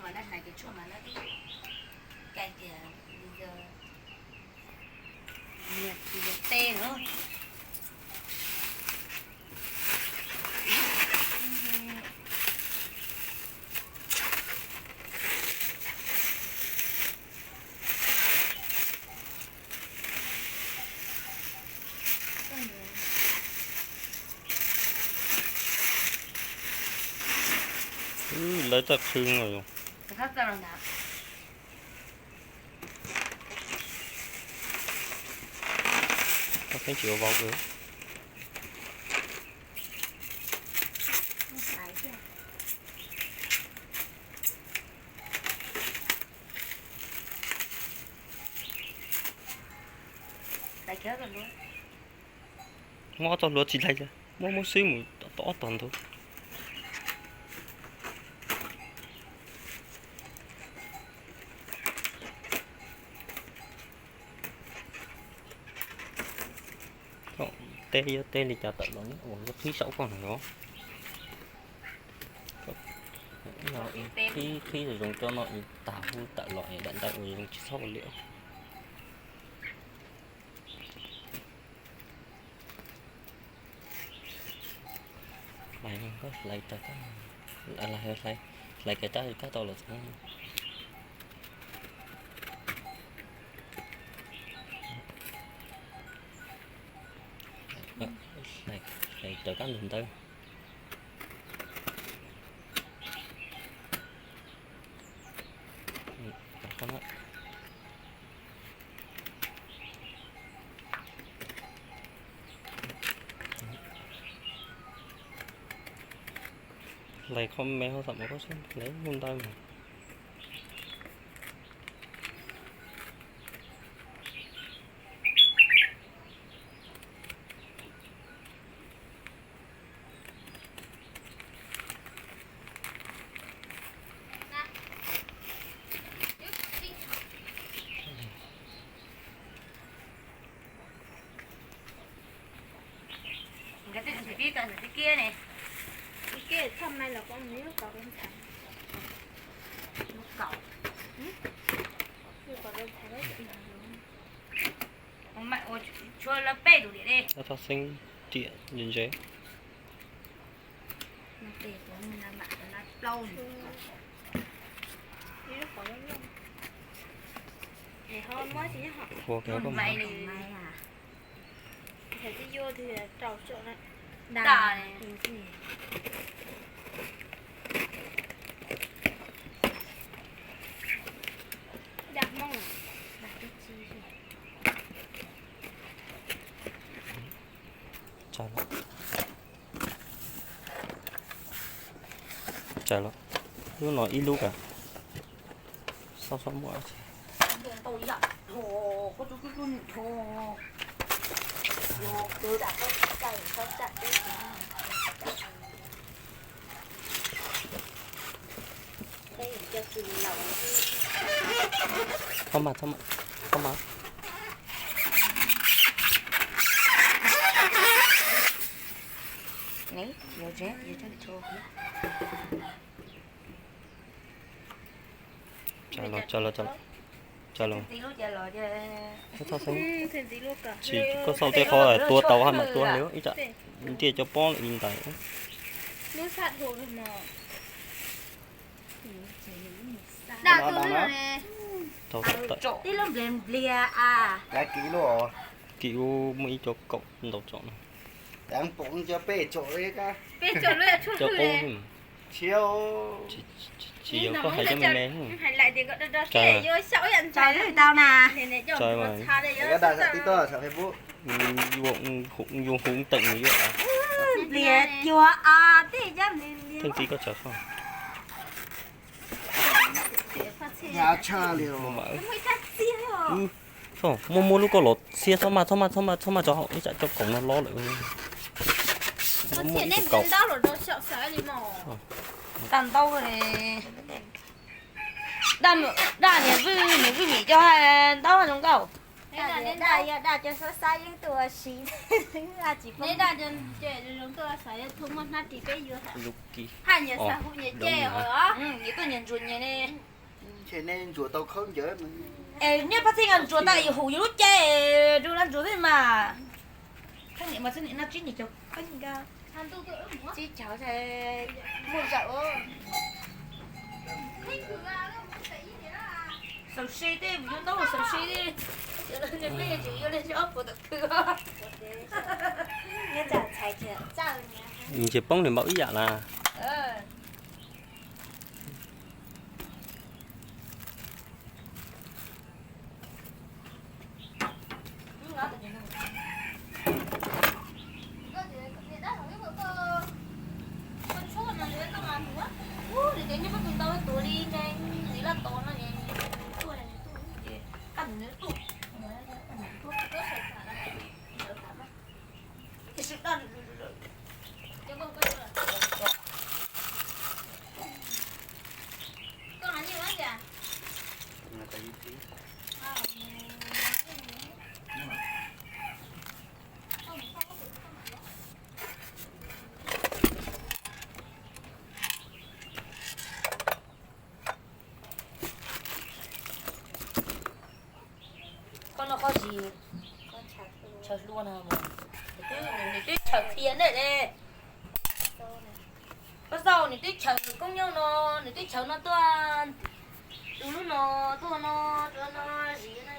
mà nó hai cái chỗ mà nó cái kìa bây giờ nhiệt thì được tê nữa. lấy tật xương rồi. Khắc ra rồi nào. Có cái chiều vào nữa. Tại kéo rồi luôn. Ngó cho lúa chỉ lấy ra. Mua xíu một tỏ toàn thôi. Tê thì chả tận đó nhé. Ủa, có phí 6 con này đó. Khi rồi dùng cho nó tạo hư tạo loại đạn tạo rồi dùng sau vật liệu. Mày có lấy ta cái lấy cái ta thì cá to là sao? Này tới các lần tới con đó. Lấy không mẹ không sắm có xem lấy luôn tay mà. Cái kia này. Cái kia trong này là con miếu cậu bên thẳng. Một cậu. Cậu bên thẳng đấy chị nào luôn. Ông mẹ ôi chua là bê đủ đi. Nó phát sinh điện nhìn chế. Nó bê của mình là bạn là lâu rồi. Đi nó khỏi lắm luôn. Này hôm mới thì họ. Khô kéo có mày mà. này à. Thầy đi vô thì trầu chỗ này. Đà này. Đặt mong à? Đặt cái chi rồi. Chả lắm. Lúc nói ít lúc à. Sao mỗi Tôi dặn. Thồ, có chú cứ thồ. Tôi đã có cây có chặt đấy. Đây cho từ lòng. không mà Đấy, nhiều chết, nhiều cho bị thô. Chả lắm. Tí lúc giờ lò cho. Sao sinh Thầy tí lúc à? chỉ có sau tay kho là tua tàu hay mà tua nếu ít ạ. Tia cho bón lại nhìn tay. Nước sạch hồ rồi mà. Đã tôi rồi nè. Tàu tại. Tí lúc lên lia à. Cái ký lô Kiểu mấy cho cậu đầu chọn. đang bụng cho bê chỗ ấy cả Bên chỗ này chút Cho thôi cô nè. chiêu chỉ có hai trăm ml. Hành lại thì gọi đó Trời sẽ vô 6 dặn Trời trái ơi tao nè. Này này cho Trời một ơi. thà đây cái đại sẽ tí tơ sẽ phải bút Dùng húng tận như vậy à? Lia chua à. Tí dám lia. Thanh tí có chả không? nhà cha liều Mà Mới cắt xíu rồi. không, mua lúc có lột xia xong mà cho họ đi chạy cho cổng nó lo lại. Có Mua tiền ít em cậu. đến đó rồi đâu sợ sợ đi mà. Tàn tao rồi. Đàn nhớ vui mỉ cho hai tao là giống cậu. đã cho số sai những tuổi xí là chỉ có nên là dân trẻ chúng tôi phải thu mất nát thì cái gì hả Lucky. hai nhà xã hội nhà Đúng trẻ rồi. rồi á những tôi nhận ruột nhà này Cho nên chùa tao không nhớ mà. nếu phát sinh ăn chuột ta thì hủ lúc chơi rồi ăn chuột thế mà không nghĩ mà xin nghĩ nó chỉ nhỉ chụp có gì cả ăn tôi tôi ướm chỉ cháu thì mua rượu sầu xí đi mình đâu sầu xí đi những cái chỉ yêu lên cho phụ được thừa nhớ chả chạy chả chả Mình chỉ bông để mẫu ý dạ là Là tại vì tí. con nó có gì chờ luôn hả mà để tí chờ thiên đấy đây có sao để tí chờ công nhau nó để tí chờ nó toàn đủ nó gì này